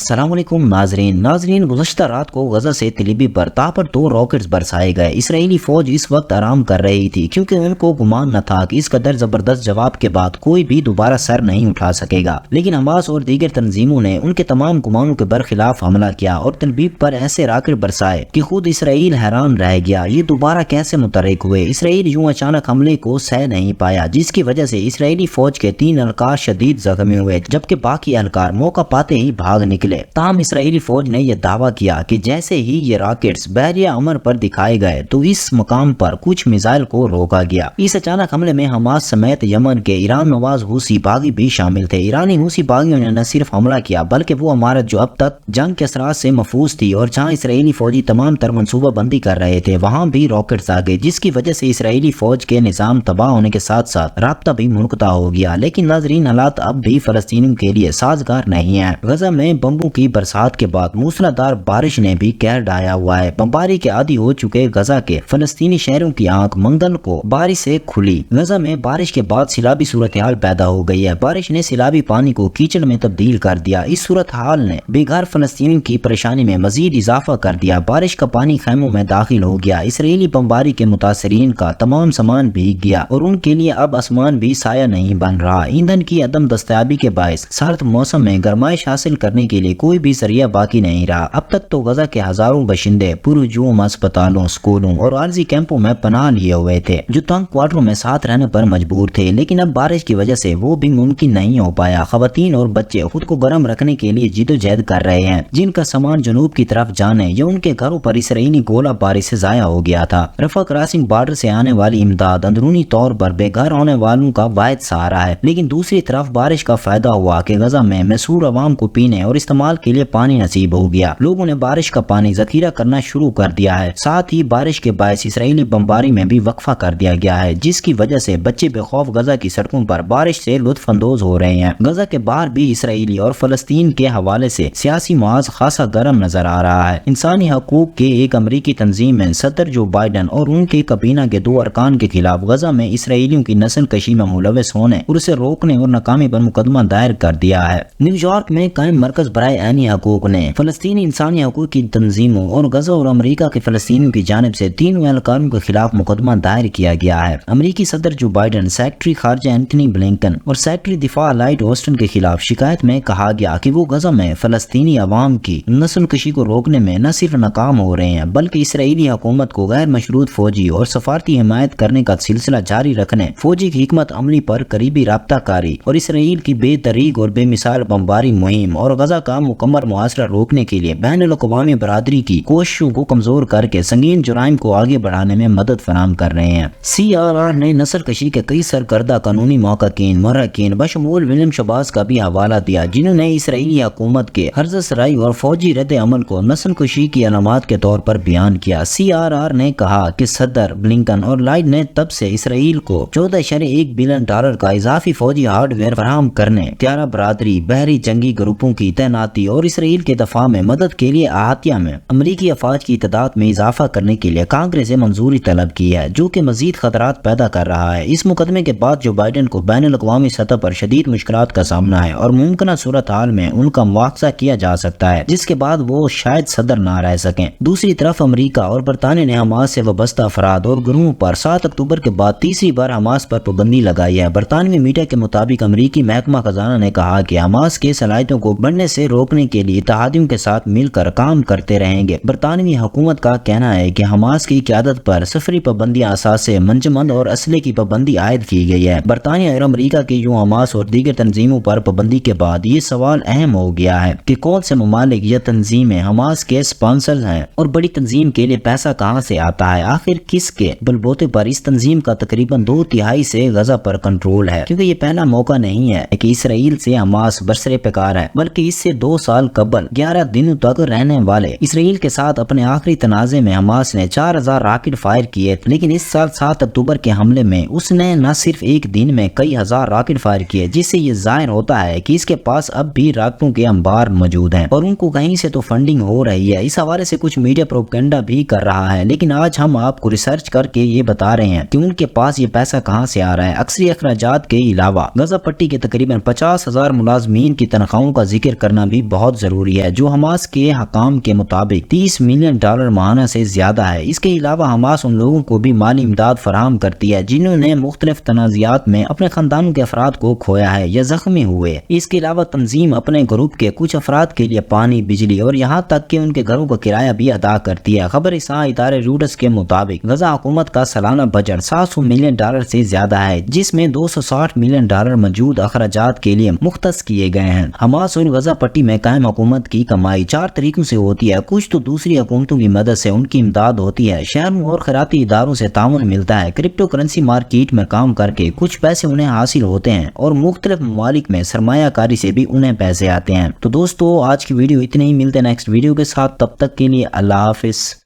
السلام علیکم ناظرین گزشتہ رات کو غزہ سے تلیبی پر تابر 2 راکٹس برسائے گئے۔ اسرائیلی فوج اس وقت آرام کر رہی تھی کیونکہ ان کو گمان نہ تھا کہ اس قدر زبردست جواب کے بعد کوئی بھی دوبارہ سر نہیں اٹھا سکے گا، لیکن حماس اور دیگر تنظیموں نے ان کے تمام گمانوں کے برخلاف حملہ کیا اور تلبیب پر ایسے راکٹ برسائے کہ خود اسرائیل حیران رہ گیا یہ دوبارہ کیسے متحرک ہوئے۔ اسرائیل یوں اچانک حملے کو سہ نہیں پایا، جس کی وجہ سے اسرائیلی فوج کے 3 اہلکار شدید زخمی ہوئے جبکہ باقی اہلکار موقع پاتے ہی بھاگ نکلے۔ تاہم اسرائیلی فوج نے یہ دعویٰ کیا کہ جیسے ہی یہ راکٹس بحریہ امر پر دکھائے گئے تو اس مقام پر کچھ میزائل کو روکا گیا۔ اس اچانک حملے میں حماس سمیت یمن کے ایران نواز حوثی باغی بھی شامل تھے۔ ایرانی حوثی باغیوں نے نہ صرف حملہ کیا بلکہ وہ عمارت جو اب تک جنگ کے اثرات سے محفوظ تھی اور جہاں اسرائیلی فوجی تمام تر منصوبہ بندی کر رہے تھے وہاں بھی راکٹس آ گئے، جس کی وجہ سے اسرائیلی فوج کے نظام تباہ ہونے کے ساتھ ساتھ رابطہ بھی منقطع ہو گیا۔ لیکن ناظرین، حالات اب بھی فلسطینیوں کے لیے سازگار نہیں ہیں۔ غزہ میں بمبوں کی برسات کے بعد موسلادھار بارش نے بھی قہر ڈھایا ہوا ہے۔ بمباری کے عادی ہو چکے غزہ کے فلسطینی شہروں کی آنکھ منگل کو بارش سے کھلی۔ غزہ میں بارش کے بعد سیلابی صورتحال پیدا ہو گئی ہے۔ بارش نے سیلابی پانی کو کیچڑ میں تبدیل کر دیا۔ اس صورتحال نے بے گھر فلسطینیوں کی پریشانی میں مزید اضافہ کر دیا۔ بارش کا پانی خیموں میں داخل ہو گیا۔ اسرائیلی بمباری کے متاثرین کا تمام سامان بھیگ گیا اور ان کے لیے اب آسمان بھی سایہ نہیں بن رہا۔ ایندھن کی عدم دستیابی کے باعث سرد موسم میں گرمائش حاصل کرنے کے لیے کوئی بھی ذریعہ باقی نہیں رہا۔ اب تک تو غزہ کے ہزاروں باشندے پرہجوم اسپتالوں، سکولوں اور عارضی کیمپوں میں پناہ لیے ہوئے تھے جو تنگ کوارٹروں میں ساتھ رہنے پر مجبور تھے، لیکن اب بارش کی وجہ سے وہ بھی ممکن نہیں ہو پایا۔ خواتین اور بچے خود کو گرم رکھنے کے لیے جدوجہد کر رہے ہیں، جن کا سامان جنوب کی طرف جانے یا ان کے گھروں پر اسرائیلی گولہ باری سے ضائع ہو گیا تھا۔ رفح کراسنگ بارڈر سے آنے والی امداد اندرونی طور پر بے گھر ہونے والوں کا واحد سہارا ہے، لیکن دوسری طرف بارش کا فائدہ ہوا کہ غزہ میں محصور عوام کو پینے اور استعمال کے لیے پانی نصیب ہو گیا۔ لوگوں نے بارش کا پانی ذخیرہ کرنا شروع کر دیا ہے۔ ساتھ ہی بارش کے باعث اسرائیلی بمباری میں بھی وقفہ کر دیا گیا ہے، جس کی وجہ سے بچے بے خوف غزہ کی سڑکوں پر بارش سے لطف اندوز ہو رہے ہیں۔ غزہ کے باہر بھی اسرائیلی اور فلسطین کے حوالے سے سیاسی محاذ خاصا گرم نظر آ رہا ہے۔ انسانی حقوق کے ایک امریکی تنظیم میں صدر جو بائیڈن اور ان کے کابینہ کے 2 ارکان کے خلاف غزہ میں اسرائیلیوں کی نسل کشی میں ملوث ہونے اور اسے روکنے اور ناکامی پر مقدمہ دائر کر دیا ہے۔ نیو یارک میں قائم مرکز برائے عینی حقوق نے فلسطینی انسانی حقوق کی تنظیموں اور غزہ اور امریکہ کے فلسطینیوں کی جانب سے 3 اہلکاروں کے خلاف مقدمہ دائر کیا گیا ہے۔ امریکی صدر جو بائیڈن، سیکرٹری خارجہ اینتھنی بلنکن اور سیکرٹری دفاع لائیڈ آسٹن کے خلاف شکایت میں کہا گیا کہ وہ غزہ میں فلسطینی عوام کی نسل کشی کو روکنے میں نہ صرف ناکام ہو رہے ہیں بلکہ اسرائیلی حکومت کو غیر مشروط فوجی اور سفارتی حمایت کرنے کا سلسلہ جاری رکھنے، فوجی کی حکمت عملی پر قریبی رابطہ کاری اور اسرائیل کی بے دریغ اور بے مثال بمباری مہم اور غزہ کا مکمل محاصرہ روکنے کے لیے بین الاقوامی برادری کی کوششوں کو کمزور کر کے سنگین جرائم کو آگے بڑھانے میں مدد فراہم کر رہے ہیں۔ CRR نے نسل کشی کے کئی سرکردہ قانونی محققین مرحقین بشمول ولیم شباز کا بھی حوالہ دیا، جنہوں نے اسرائیلی حکومت کے حرزہ سرائی اور فوجی رد عمل کو نسل کشی کی علامات کے طور پر بیان کیا۔ CRR نے کہا کہ صدر بلنکن اور لائیڈ نے تب سے اسرائیل کو $14.1 بلین کا اضافی فوجی ہارڈ ویئر فراہم کرنے، طیارہ برادری، بحری جنگی گروپوں کی تعیناتی اور اسرائیل کے دفاع میں مدد کے لیے احاطہ میں امریکی افواج کی تعداد میں اضافہ کرنے کے لیے کانگریس سے منظوری طلب کی ہے، جو کہ مزید خطرات پیدا کر رہا ہے۔ اس مقدمے کے بعد جو بائیڈن کو بین الاقوامی سطح پر شدید مشکلات کا سامنا ہے اور ممکنہ صورتحال میں ان کا مواخذہ کیا جا سکتا ہے، جس کے بعد وہ شاید صدر نہ رہ سکیں۔ دوسری طرف امریکہ اور برطانیہ نے حماس سے وابستہ افراد اور گروہوں پر 7 اکتوبر کے بعد تیسری بار حماس پر پابندی لگائی ہے۔ برطانوی میڈیا کے مطابق امریکی محکمہ خزانہ نے کہا کہ حماس کے صلاحیتوں کو بڑھنے سے روکنے کے لیے اتحادیوں کے ساتھ مل کر کام کرتے رہیں گے۔ برطانوی حکومت کا کہنا ہے کہ حماس کی قیادت پر سفری پابندیاں اساسے منجمد اور اسلحے کی پابندی عائد کی گئی ہے۔ برطانیہ اور امریکہ کی یوں حماس اور دیگر تنظیموں پر پابندی کے بعد یہ سوال اہم ہو گیا ہے کہ کون سے ممالک یا تنظیمیں حماس کے سپانسرز ہیں اور بڑی تنظیم کے لیے پیسہ کہاں سے آتا ہے، آخر کس کے بلبوتے پر اس تنظیم کا تقریباً 2/3 سے غزہ پر کنٹرول ہے، کیونکہ یہ پہلا موقع نہیں ہے کہ اسرائیل سے حماس برسر پیکار ہے، بلکہ اس سے 2 سال قبل 11 دنوں تک رہنے والے اسرائیل کے ساتھ اپنے آخری تنازع میں حماس نے 4000 راکٹ فائر کیے، لیکن اس سال 7 اکتوبر کے حملے میں اس نے نہ صرف ایک دن میں کئی ہزار راکٹ فائر کیے، جس سے یہ ظاہر ہوتا ہے کہ اس کے پاس اب بھی راکٹوں کے انبار موجود ہیں اور ان کو کہیں سے تو فنڈنگ ہو رہی ہے۔ اس حوالے سے کچھ میڈیا پروپیگنڈا بھی کر رہا ہے، لیکن آج ہم آپ کو ریسرچ کر کے یہ بتا رہے ہیں کہ ان کے پاس یہ پیسہ کہاں سے آ رہا ہے۔ اکثری اخراجات کے علاوہ غزہ پٹی کے تقریباً 50,000 ملازمین کی تنخواہوں کا ذکر کرنا بھی بہت ضروری ہے جو حماس کے حکام کے مطابق $30 ملین ماہانہ سے زیادہ ہے۔ اس کے علاوہ حماس ان لوگوں کو بھی مالی امداد فراہم کرتی ہے جنہوں نے مختلف تنازعات میں اپنے خاندانوں کے افراد کو کھویا ہے یا زخمی ہوئے۔ اس کے علاوہ تنظیم اپنے گروپ کے کچھ افراد کے لیے پانی، بجلی اور یہاں تک کہ ان کے گھروں کا کرایہ بھی ادا کرتی ہے۔ خبر رساں ادارے روٹرز کے مطابق غزہ حکومت کا سالانہ بجٹ $700 ملین سے زیادہ ہے جس میں $260 ملین موجود اخراجات کے لیے مختص کیے گئے ہیں۔ حماس اور غزہ پٹی میں قائم حکومت کی کمائی 4 طریقوں سے ہوتی ہے، کچھ تو دوسری حکومتوں کی مدد سے ان کی امداد ہوتی ہے، شہروں اور خیراتی اداروں سے تعاون ملتا ہے، کرپٹو کرنسی مارکیٹ میں کام کر کے کچھ پیسے انہیں حاصل ہوتے ہیں اور مختلف ممالک میں سرمایہ کاری سے بھی انہیں پیسے آتے ہیں۔ تو دوستو آج کی ویڈیو اتنے ہی، ملتے ہیں نیکسٹ ویڈیو کے ساتھ، تب تک کے لیے اللہ حافظ۔